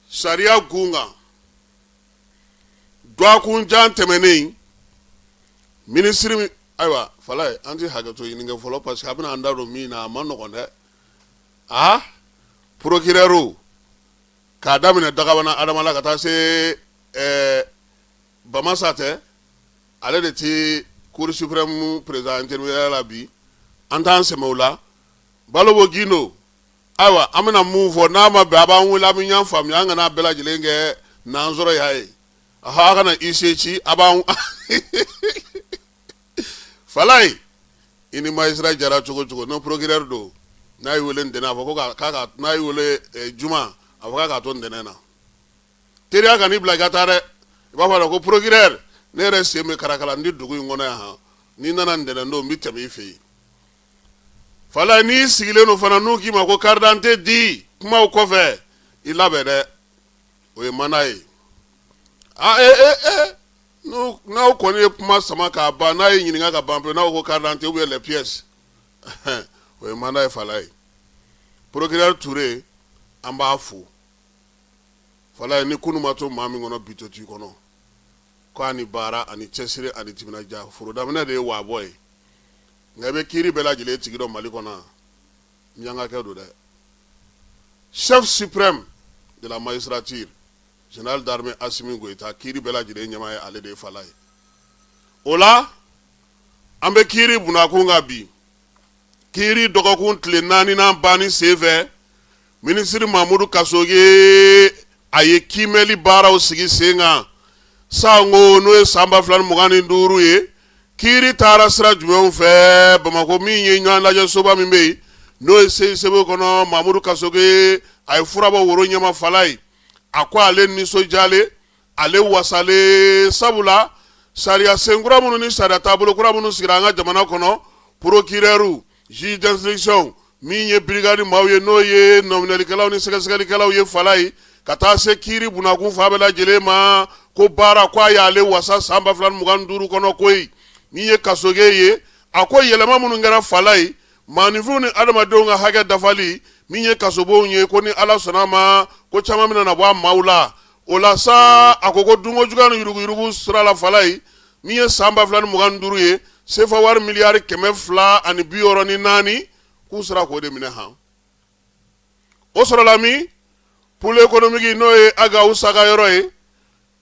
Sharia gunga dwa kun jan temene ministry aywa falai anti hagato yininga folo parce que abna andaro mi na manno konde procureur ka damine daga wana adamala kata se bamasate ale de ti cour suprême président intermédiaire la bi antan semola balobo gino awa amina move na ma baba wula mi yan fam yan na bela jilenge na nzoro yae aha kana isechi aba falai ini maisra jara chugo no procureur do na yule ndena avoko kaka na yule juma avoka ka to ndena na teri aka ni blaga tare ba fa ko procureur ne rese me karakala ndi dugu ngona ha ni nana ndena ndo mitame ife fala ni sigile no fana no ki mako carte di kuma ko fe ilabede o manai no na ko ni kuma sama ka ba na yin nga ka ba na ko carte o le pièce o manai fala procureur Touré amba fu fala ni kunu mato mami ngono bitoti kono ko ani bara ani chesire ani tibina ja furu da mena de wa boy ngabe kiri bela jile tigido malikona nyanga kedo de chef suprême de la magistrature général d'armée Assimi Goïta kiri bela jile nyama ya ale de falai ola ambe kiri bunakunga bi kiri dogokun tle nani na bani seve ministre Mamadou Kassoge aye kimeli bara osigi senga sango no samba flan mugani nduru ye kiri tara sira jumɛn fɛ Bamako min ye ɲɔgɔn lajɛ soba min bɛ yen n'o ye sebe kɔnɔ Mamadou Kassoge a ye furabɔ woro ɲɛma fala ye a ko ale nisɔndiyalen ale wasale sabula sariya sen kura minnu ni sariya taabolo kura minnu sigira an ka jamana kɔnɔ procureur juge d'instruction min ye brigade maaw ye n'o ye nominalikɛlaw ni sɛgɛsɛgɛlikɛlaw ye fala ye ka taa se kiri bunakun fa bɛɛ lajɛlen ma ko baara ko a y'ale wasa san 2025 kɔnɔ koyi min ye Kassoge ye a ko yɛlɛma minnu kɛra fala ye maanifinw ni adamadenw ka hakɛ dafali min ye kasobonw ye ko ni ala sɔnna ma ko caman bɛna na bɔ a maaw la o la sa a ko dunko juguya ni yuruguyurugu sira la fala ye min ye san 2025 ye sefa wari miliyari 264 k'u sera k'o de minɛ han o sɔrɔla min pôle économique n'o ye Agaw saga yɔrɔ ye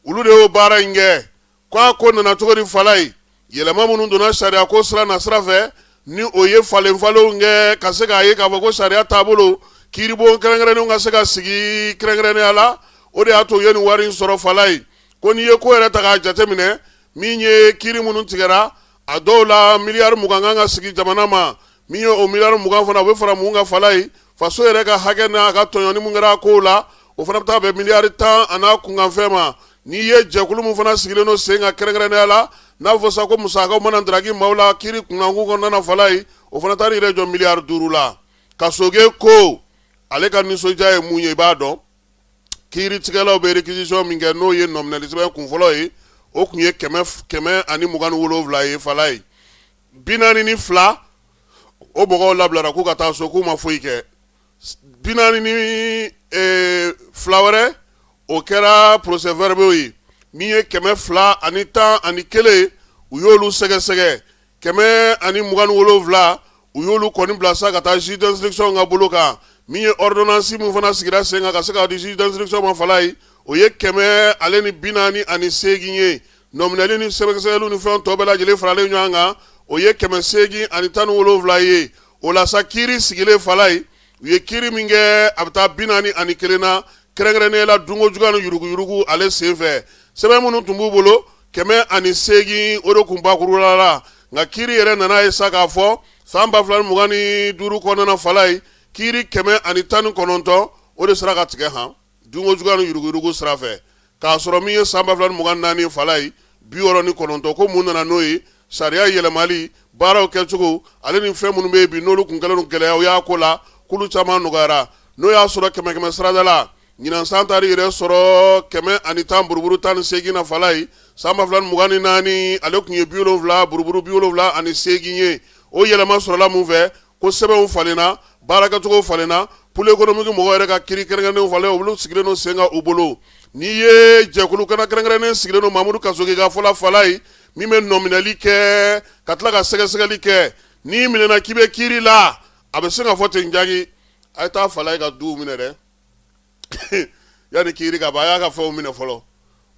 olu de y'o baara in kɛ ko a ko nana cogo di fala ye yɛlɛma minnu donna sariya ko sira na sira fɛ ni o ye falenfalenw kɛ ka se k'a ye k'a fɔ ko sariya taabolo kiiribon kɛrɛnkɛrɛnnenw ka se ka sigi kɛrɛnkɛrɛnnenya la o de y'a to u ye nin wari in sɔrɔ fala ye ko n'i ye ko yɛrɛ ta k'a jateminɛ min ye kiiri minnu tigɛra a dɔw la miliyari 20 kan ka sigi jamana ma min ye o miliyari 20 fana o bɛ fara mun ka fala ye faso yɛrɛ ka hakɛ n'a ka tɔɲɔni mun kɛra a kow la o fana bɛ taa bɛn miliyari 10 a n'a kunkanfɛn ma n'i ye jɛkulu mun fana sigilen no sen ka kɛrɛnkɛrɛnnenya la n'a fɔ sa ko musakaw mana daraki maaw la kiri kunnakun kɔnɔna fala ye o fana taara yɛrɛ jɔ miliyari 5 la Kassoge ko ale ka nisɔndiya ye mun ye i b'a dɔn kiiri tigɛlaw bɛ réquisition min kɛ n'o ye nominalisme kunfɔlɔ ye o kun ye 127 ye fala ye 42 o mɔgɔw labilara k'u ka taa so k'u ma foyi kɛ 42 wɛrɛ o kɛra procès verbaux ye min ye 211 u y'olu sɛgɛsɛgɛ 127 u y'olu kɔni bila sa ka taa juge d'instruction ka bolo kan min ye ordonnance min fana sigira sen kan ka se ka di juge d'instruction ma fala ye o ye 148 ye nominali ni sɛbɛsɛgɛliw ni fɛn tɔ bɛɛ lajɛlen faralen ɲɔgɔn kan o ye 817 ye o la sa kiiri sigilen fala ye u ye kiiri min kɛ a bɛ taa 41 na kɛrɛnkɛrɛnnenya la dunko juguya ni yuruguyurugu ale sen fɛ sɛbɛn minnu tun b'u bolo 108 o de kun bakurula la nka kiiri yɛrɛ nana ye sa k'a fɔ san 2025 kɔnɔna fala ye kiiri 119 o de sera ka tigɛ han dunko juguya ni yuruguyurugu sira fɛ k'a sɔrɔ min ye san 2024 fala ye 69 ko mun nana n'o ye sariya yɛlɛmali baaraw kɛcogo ale ni fɛn minnu bɛ yen bi n'olu kun kɛlen don gɛlɛya o y'a ko la k'olu caman nɔgɔyara n'o y'a sɔrɔ 100 sarada la ɲinan san taari yɛrɛ sɔrɔ 110 buruburu 18 na fala ye san 2024 ale kun ye 70 buruburu 78 ye o yɛlɛma sɔrɔla mun fɛ ko sɛbɛnw falenna baarakɛcogo falenna pour économique mɔgɔ yɛrɛ ka kiiri kɛrɛnkɛrɛnnenw falen olu sigilen don sen kan u bolo n'i ye jɛkulu kana kɛrɛnkɛrɛnnen sigilen don Mamudu Kasoge ka fɔla fala ye min bɛ nominali kɛ ka tila ka sɛgɛsɛgɛli kɛ n'i minɛna k'i bɛ kiiri la a bɛ se ka fɔ ten jagi a ye taa fala ye ka duw minɛ dɛ yanni kiiri ka ban a y'a ka fɛnw minɛ fɔlɔ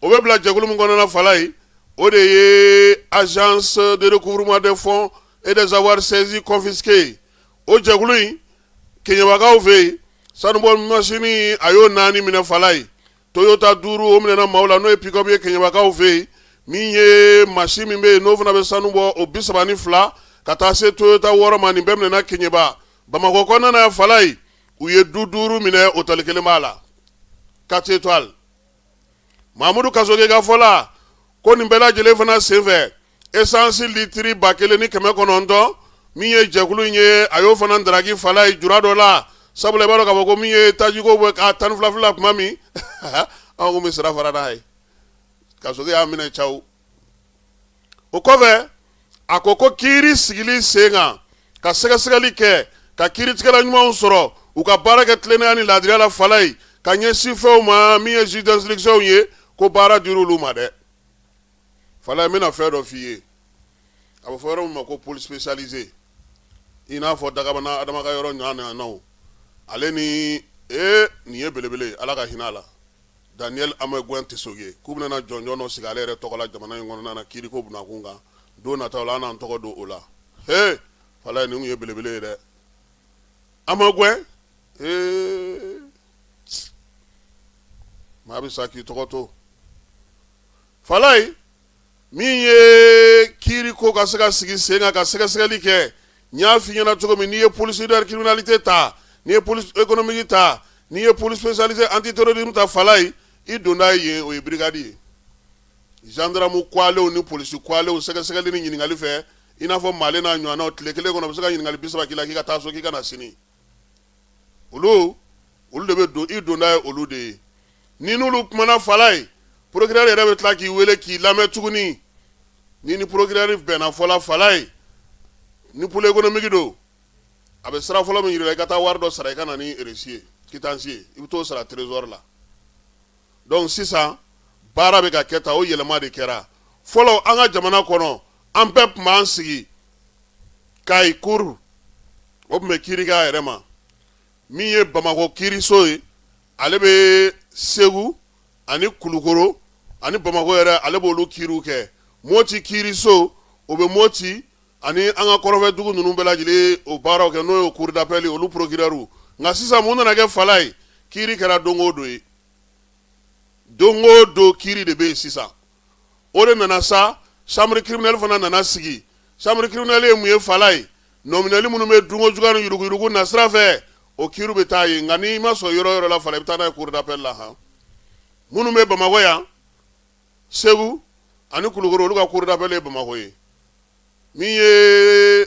o bɛ bila jɛkulu min kɔnɔna fala ye o de ye agence de recouvrement des fonds et des avoirs saisis confisqués o jɛkulu in keɲɛbagaw fɛ yen sanubɔ masini a y'o 4 minɛ fala ye Toyota 5 o minɛna maaw la n'o ye pick-up ye keɲɛbagaw fɛ yen min ye machine min bɛ yen n'o fana bɛ sanubɔ o 32 ka taa se Toyota 6 ma nin bɛɛ minɛna keɲɛba Bamakɔ kɔnɔna na fala ye u ye du 5 minɛ hôtel kelen b'a la 4 étoiles Mamudu Kasoge ka fɔla ko nin bɛɛ lajɛlen fana senfɛ essence litiri 1900 min ye jɛkulu in ye a y'o fana daraki fala ye jura dɔ la sabula i b'a dɔn k'a fɔ ko min ye tajiko bɛ k'a 12 la tuma min anw kun bɛ sira fara n'a ye Kasoge y'a minɛ caw o kɔfɛ a ko kiiri sigili sen kan ka sɛgɛsɛgɛli kɛ ka kiiritigɛla ɲumanw sɔrɔ u ka baara kɛ tilennenya ni laadiriya la fala ye ka ɲɛsin fɛnw ma min ye juge d'instruction ye ko baara dir'olu olu ma dɛ fala ye n bɛna fɛn dɔ f'i ye a bɛ fɔ yɔrɔ min ma ko police spécialisée i n'a fɔ Dagabana Adama ka yɔrɔ ɲɔgɔnnaw ale ni nin ye belebele Ala ka hinɛ a la Daniel Ameguen Tesoge k'u bɛna jɔnjɔn dɔ sigi ale yɛrɛ tɔgɔ la jamana in kɔnɔna na kiiri ko bunakun kan don nataw la an n'an tɔgɔ don o la fala ye nin kun ye belebele ye dɛ Ameguen maa bɛ sa k'i tɔgɔ to fala ye min ye kiiri ko ka se ka sigi sen kan ka sɛgɛsɛgɛli kɛ n y'a f'i ɲɛna cogo min n'i ye police de criminalité ta n'i ye police économique ta n'i ye police spécialisée antiterrorisme ta fala ye i donda yen o ye brigade ye gendarme kualew ni police kualew sɛgɛsɛgɛli ni ɲininkali fɛ i n'a fɔ Male n'a ɲɔgɔnnaw tile kelen kɔnɔ u bɛ se ka ɲininkali 30 k'i la k'i ka taa so k'i ka na sini olu de bɛ don i donda ye olu de ye ni n'olu kumana fala ye procureur yɛrɛ bɛ tila k'i wele k'i lamɛn tuguni ni procureur bɛnna fɔla fala ye ni pole économique do a bɛ sira fɔlɔ min yira i ka taa wari dɔ sara i ka na ni reçu ye quittance ye i bɛ t'o sara trésor la donc sisan baara bɛ ka kɛ tan o yɛlɛma de kɛra fɔlɔ an ka jamana kɔnɔ an bɛɛ tun b'an sigi Kayi cour o tun bɛ kiiri kɛ a yɛrɛ ma min ye Bamakɔ kiiriso ye ale bɛ Segu ani Kulukoro ani Bamakɔ yɛrɛ ale b'olu kiiriw kɛ Moti kiiriso o bɛ Moti ani an ka kɔrɔfɛ dugu ninnu bɛɛ lajɛlen o baaraw kɛ n'o ye cour d'appel olu procureur nka sisan mun nana kɛ fala ye kiiri kɛra don o don ye don o don kiiri de bɛ yen sisan o de nana sa chambre criminelle fana nana sigi chambre criminelle ye mun ye fala ye nominali minnu bɛ dungo juguya ni yuruguyurugu na sira fɛ o kiiriw bɛ taa yen nka n'i ma sɔn yɔrɔ o yɔrɔ la fala i bɛ taa n'a ye cour d'appel la han minnu bɛ Bamakɔ yan Segu ani Kulukoro olu ka cour d'appel ye Bamakɔ ye min ye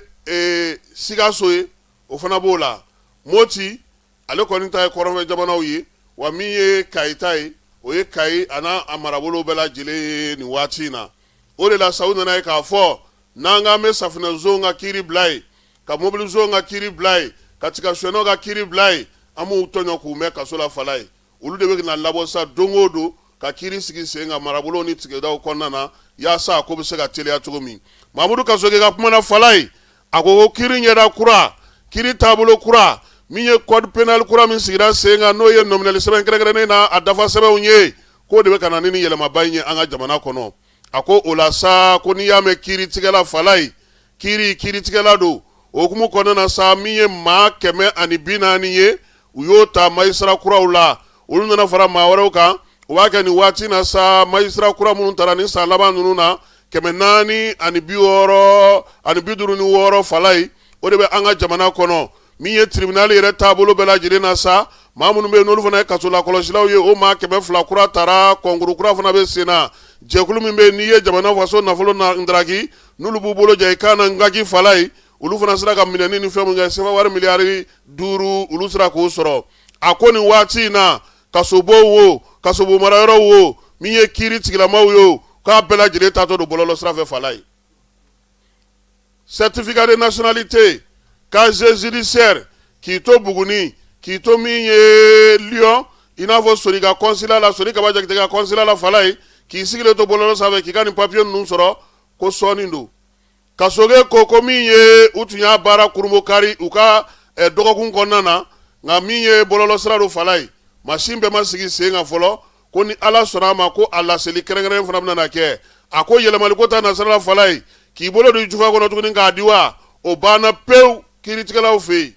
Sikaso ye o fana b'o la Moti ale kɔni ta ye kɔrɔnfɛ jamanaw ye wa min ye Kayi ta ye o ye Kayi a n'a a marabolo bɛɛ lajɛlen ye nin waati in na o de la saw nana ye k'a fɔ n'an k'an bɛ safinɛ zon ka kiiri bila ye ka mobili zon ka kiiri bila ye ka tigɛsuyɛnɛw ka kiiri bila ye an b'u tɔɲɔ k'u mɛn kaso la fala ye olu de bɛ na labɔ sa don o don ka kiiri sigi sen kan marabolo ni tigɛdaw kɔnɔna na yaasa a ko bɛ se ka teliya cogo min Mamudu Kasoge ka kuma na fala ye a ko kiiri ɲɛda kura kiiri taabolo kura min ye code pénal kura min sigira sen kan n'o ye nominali sɛbɛn kɛrɛnkɛrɛnnen na a dafa sɛbɛnw ye k'o de bɛ ka na ni yɛlɛmaba in ye an ka jamana kɔnɔ a ko o la sa ko n'i y'a mɛn kiiritigɛla fala ye kiiritigɛla don o hukumu kɔnɔna na sa min ye maa 140 ye u y'o ta magistrat kuraw la olu nana fara maa wɛrɛw kan o b'a kɛ nin waati na sa magistrat kura minnu taara ni san laban ninnu na 456 fala ye o de bɛ an ka jamana kɔnɔ min ye tribunal yɛrɛ taabolo bɛɛ lajɛlen na sa maa minnu bɛ yen n'olu fana ye kaso lakɔlɔsilaw ye o maa 200 kura taara kɔnkuru kura fana bɛ sen na jɛkulu min bɛ yen n'i ye jamana faso nafolo ndaraki n'olu b'u bolo ja i kan na ngaki fala ye olu fana sera ka minɛni ni fɛn min kɛ sefa wari miliyari 5 olu sera k'o sɔrɔ a ko nin waati in na kasobo wo kasobo marayɔrɔ wo min ye kiiri tigilamaw ye k'a bɛɛ lajɛlen taatɔ don bɔlɔlɔ sira fɛ fala ye certificat de nationalité casier judiciaire k'i to Buguni k'i to min ye Lyon i n'a fɔ soni ka consulat la soni kaba jakite ka consulat la Falaye k'i sigilen to bɔlɔlɔ sanfɛ k'i ka nin papier ninnu sɔrɔ ko sɔɔni don Kasoge ko min ye u tun y'a baara kurumbo kari u ka dɔgɔkun kɔnɔna na nka min ye bɔlɔlɔ sira do Falaye machine bɛɛ ma sigi sen kan fɔlɔ ko ni Ala sɔnna a ma ko a laseli kɛrɛnkɛrɛn fana bɛna kɛ a ko yɛlɛmali ko ta nasira la Falaye k'i bolo don jufa kɔnɔ tuguni k'a di wa o banna pewu kiiritigɛlaw fɛ yen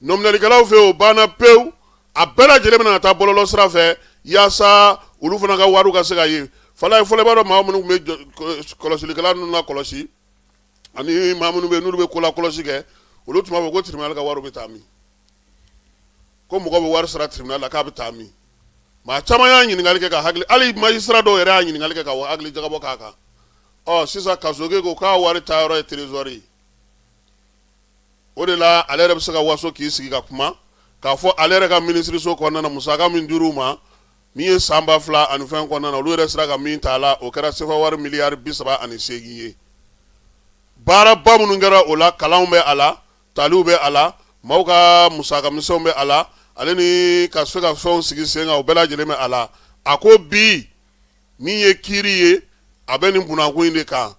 nominalikɛlaw fɛ yen o banna pewu a bɛɛ lajɛlen bɛna taa bɔlɔlɔ sira fɛ yaasa olu fana ka wariw ka se ka ye Falaye fɔlɔ b'a dɔn maa minnu tun bɛ kɔlɔsilikɛla ninnu la kɔlɔsi ani maa minnu bɛ yen n'olu bɛ ko la kɔlɔsi kɛ olu tun b'a fɔ ko tribunal ka wariw bɛ taa min ko mɔgɔ bɛ wari sara tribunal la k'a bɛ taa min maa caman y'a ɲininkali kɛ ka hakili hali magistrat dɔw yɛrɛ y'a ɲininkali kɛ ka hakili jagabɔ k'a kan sisan Kasoge ko k'a wari taa yɔrɔ ye trésor ye o de la ale yɛrɛ bɛ se ka waso k'i sigi ka kuma k'a fɔ ale yɛrɛ ka ministiriso kɔnɔna na musaka min dir'u ma min ye san 2000 ani fɛn kɔnɔna na olu yɛrɛ sera ka min ta a la o kɛra sefa wari miliyari 38 ye baaraba minnu kɛra o la kalanw bɛ a la taliw bɛ a la maaw ka musaka misɛnw bɛ a la ale ni ka se ka fɛnw sigi sen kan o bɛɛ lajɛlen bɛ a la a ko bi min ye kiiri ye a bɛ nin bunakun in de kan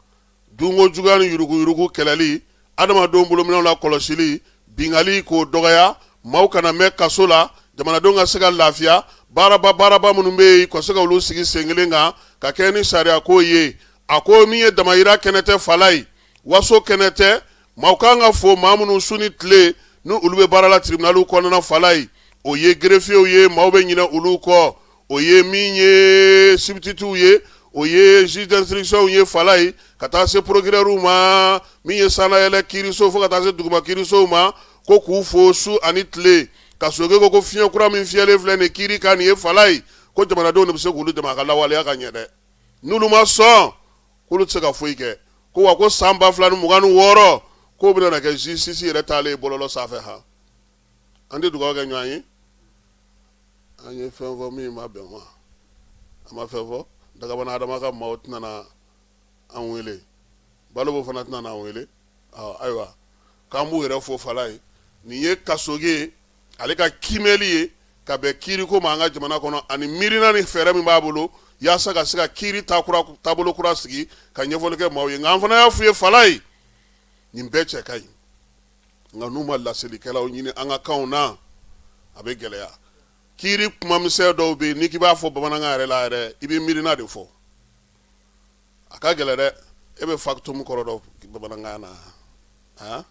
dunko juguya ni yuruguyurugu kɛlɛli adamadenw bolominɛw la kɔlɔsili bingali k'o dɔgɔya maaw kana mɛn kaso la jamanadenw ka se ka lafiya baaraba minnu bɛ yen ka se ka olu sigi sen kelen kan ka kɛ ni sariya ko ye a ko min ye damayira kɛnɛ tɛ Falaye waso kɛnɛ tɛ maaw kan ka fo maa minnu su ni tile ni olu bɛ baara la tribunaliw kɔnɔna Falaye o ye greffiers ye maaw bɛ ɲinɛ olu kɔ o ye min ye substituts ye o ye juge d'instruction ye Falaye ka taa se procureur ma min ye sanayɛlɛ kiiriso fo ka taa se duguma kiirisow ma ko k'u fo su ani tile Kasoge ko fiɲɛ kura min fiyɛlen filɛ nin kiiri kan nin ye Falaye ko jamanadenw de bɛ se k'olu dɛmɛ a ka lawaleya ka ɲɛ dɛ n'olu ma sɔn k'olu tɛ se ka foyi kɛ ko wa ko san 2026 k'o bɛna kɛ justice yɛrɛ taalen bɔlɔlɔ sanfɛ ha an tɛ dugawu kɛ ɲɔgɔn ye an ye fɛn fɔ min ma bɛn ma a ma fɛn fɔ Dagabana Adama ka maaw tɛna na an wele Balobo fana tɛna na an wele ayiwa k'an b'u yɛrɛ fo Falaye nin ye Kasoge ale ka kimɛli ye ka bɛn kiiri ko ma an ka jamana kɔnɔ ani miirina ni fɛɛrɛ min b'a bolo yaasa ka se ka kiiri taabolo kura sigi ka ɲɛfɔli kɛ maaw ye nka an fana y'a f'u ye Falaye nin bɛɛ cɛ ka ɲi nka n'u ma laselikɛlaw ɲini an ka kanw na a bɛ gɛlɛya kiiri kumamisɛn dɔw bɛ yen n'i k'i b'a fɔ bamanankan yɛrɛ la yɛrɛ i bɛ miirina de fɔ a ka gɛlɛ dɛ e bɛ factum kɔrɔ dɔn bamanankan na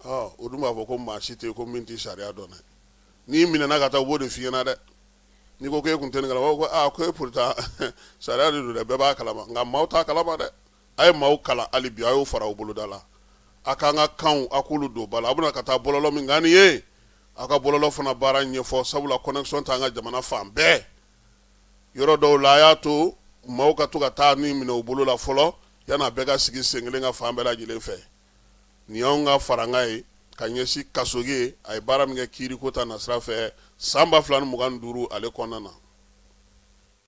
o dun b'a fɔ ko maa si tɛ yen ko min tɛ sariya dɔn dɛ n'i minɛna ka taa u b'o de f'i ɲɛna dɛ n'i ko k'e kun tɛ nin kalama ko e pourtant sariya de don dɛ bɛɛ b'a kalama nka maaw t'a kalama dɛ a ye maaw kalan hali bi a y'o fara u boloda la a k'an ka kanw a k'olu don ba la a bɛna ka taa bɔlɔlɔ min kan nin ye a ka bɔlɔlɔ fana baara ɲɛfɔ sabula connexion t'an ka jamana fan bɛɛ yɔrɔ dɔw la a y'a to maaw ka to ka taa ni minɛ u bolo la fɔlɔ yan'a bɛɛ ka sigi sen kelen ka fan bɛɛ lajɛlen fɛ nin y'anw ka faranga ye ka ɲɛsin Kasoge a ye baara min kɛ kiiri ko ta nasira fɛ san 2025 ale kɔnɔna na